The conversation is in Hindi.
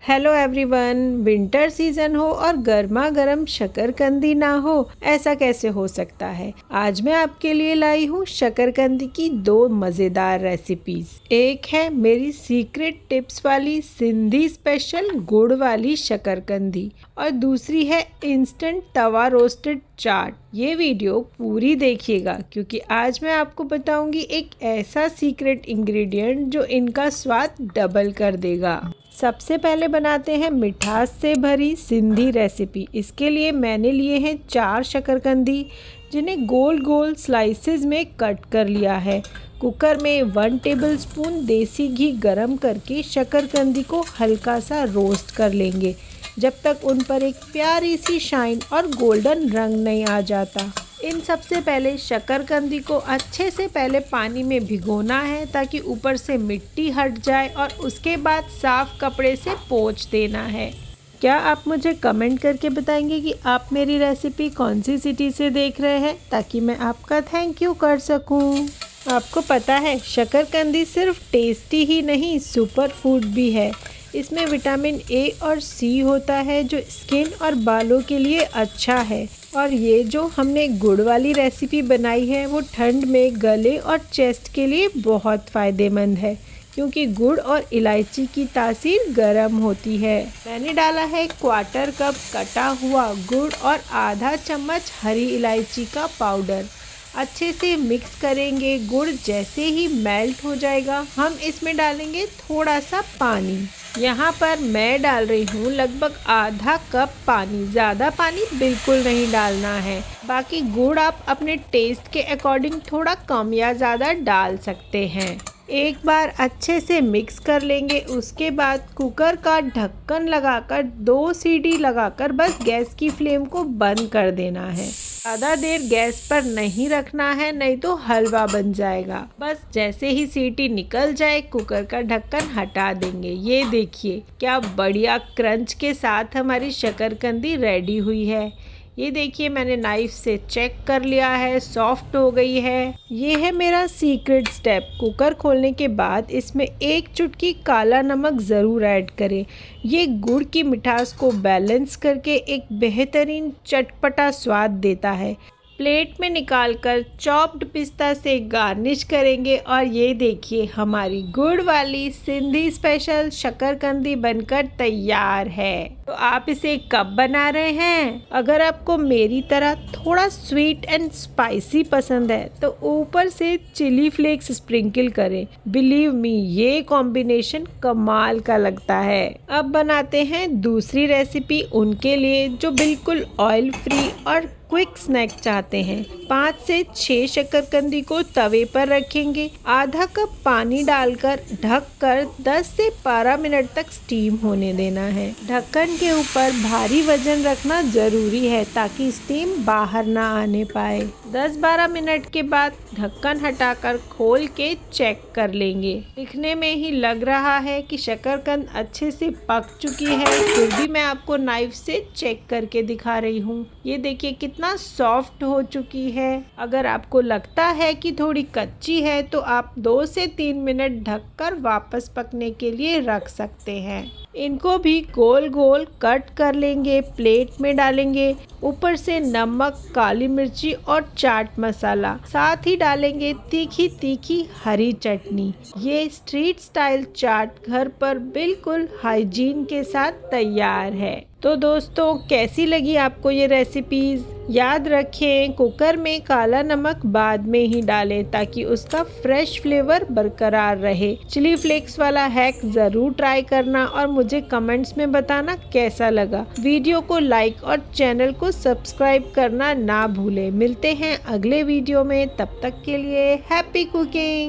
Hello everyone. विंटर सीजन हो और गर्मा गर्म शकरकंदी ना हो, ऐसा कैसे हो सकता है। आज मैं आपके लिए लाई हूँ शकरकंदी की दो मज़ेदार रेसिपीज। एक है मेरी सीक्रेट टिप्स वाली सिंधी स्पेशल गुड़ वाली शकरकंदी और दूसरी है इंस्टेंट तवा रोस्टेड चाट। ये वीडियो पूरी देखिएगा क्योंकि आज मैं आपको बताऊंगी एक ऐसा सीक्रेट इंग्रेडिएंट जो इनका स्वाद डबल कर देगा। सबसे पहले बनाते हैं मिठास से भरी सिंधी रेसिपी। इसके लिए मैंने लिए हैं 4 शकरकंदी जिन्हें गोल गोल स्लाइसेस में कट कर लिया है। कुकर में 1 टेबलस्पून देसी घी गरम करके शकरकंदी को हल्का सा रोस्ट कर लेंगे जब तक उन पर एक प्यारी सी शाइन और गोल्डन रंग नहीं आ जाता। इन सबसे पहले शकरकंदी को अच्छे से पहले पानी में भिगोना है ताकि ऊपर से मिट्टी हट जाए और उसके बाद साफ कपड़े से पोंछ देना है। क्या आप मुझे कमेंट करके बताएंगे कि आप मेरी रेसिपी कौन सी सिटी से देख रहे हैं ताकि मैं आपका थैंक यू कर सकूं। आपको पता है शकरकंदी सिर्फ टेस्टी ही नहीं सुपर फूड भी है। इसमें विटामिन ए और सी होता है जो स्किन और बालों के लिए अच्छा है। और ये जो हमने गुड़ वाली रेसिपी बनाई है वो ठंड में गले और चेस्ट के लिए बहुत फ़ायदेमंद है क्योंकि गुड़ और इलायची की तासीर गर्म होती है। मैंने डाला है 1/4 कप कटा हुआ गुड़ और आधा चम्मच हरी इलायची का पाउडर। अच्छे से मिक्स करेंगे। गुड़ जैसे ही मेल्ट हो जाएगा हम इसमें डालेंगे थोड़ा सा पानी। यहाँ पर मैं डाल रही हूँ लगभग आधा कप पानी। ज़्यादा पानी बिल्कुल नहीं डालना है। बाकी गुड़ आप अपने टेस्ट के अकॉर्डिंग थोड़ा कम या ज़्यादा डाल सकते हैं। एक बार अच्छे से मिक्स कर लेंगे। उसके बाद कुकर का ढक्कन लगाकर 2 सीटी लगाकर बस गैस की फ्लेम को बंद कर देना है। ज़्यादा देर गैस पर नहीं रखना है नहीं तो हलवा बन जाएगा। बस जैसे ही सीटी निकल जाए कुकर का ढक्कन हटा देंगे। ये देखिए क्या बढ़िया क्रंच के साथ हमारी शकरकंदी रेडी हुई है। ये देखिए मैंने नाइफ से चेक कर लिया है, सॉफ्ट हो गई है। ये है मेरा सीक्रेट स्टेप। कुकर खोलने के बाद इसमें 1 चुटकी काला नमक ज़रूर ऐड करें। ये गुड़ की मिठास को बैलेंस करके एक बेहतरीन चटपटा स्वाद देता है। प्लेट में निकालकर चॉप्ड पिस्ता से गार्निश करेंगे और ये देखिए हमारी गुड़ वाली सिंधी स्पेशल शकरकंदी बनकर तैयार है। तो आप इसे कब बना रहे हैं? अगर आपको मेरी तरह थोड़ा स्वीट एंड स्पाइसी पसंद है तो ऊपर से चिली फ्लेक्स स्प्रिंकल करें। बिलीव मी ये कॉम्बिनेशन कमाल का लगता है। अब बनाते हैं दूसरी रेसिपी उनके लिए जो बिल्कुल ऑयल फ्री और क्विक स्नैक चाहते हैं। 5 से 6 शकरकंदी को तवे पर रखेंगे। आधा कप पानी डालकर ढककर 10 से 12 मिनट तक स्टीम होने देना है। ढक्कन के ऊपर भारी वजन रखना जरूरी है ताकि स्टीम बाहर ना आने पाए। 10-12 मिनट के बाद ढक्कन हटाकर खोल के चेक कर लेंगे। दिखने में ही लग रहा है कि शकरकंद अच्छे से पक चुकी है, फिर भी मैं आपको नाइफ से चेक करके दिखा रही हूँ। ये देखिए कितना सॉफ्ट हो चुकी है। अगर आपको लगता है कि थोड़ी कच्ची है तो आप 2 से 3 मिनट ढककर वापस पकने के लिए रख सकते हैं। इनको भी गोल गोल कट कर लेंगे। प्लेट में डालेंगे। ऊपर से नमक, काली मिर्ची और चाट मसाला, साथ ही डालेंगे तीखी तीखी हरी चटनी। ये स्ट्रीट स्टाइल चाट घर पर बिल्कुल हाइजीन के साथ तैयार है। तो दोस्तों कैसी लगी आपको ये रेसिपीज़? याद रखें कुकर में काला नमक बाद में ही डालें ताकि उसका फ्रेश फ्लेवर बरकरार रहे। चिली फ्लेक्स वाला हैक ज़रूर ट्राई करना और मुझे कमेंट्स में बताना कैसा लगा। वीडियो को लाइक और चैनल को सब्सक्राइब करना ना भूलें। मिलते हैं अगले वीडियो में, तब तक के लिए हैप्पी कुकिंग।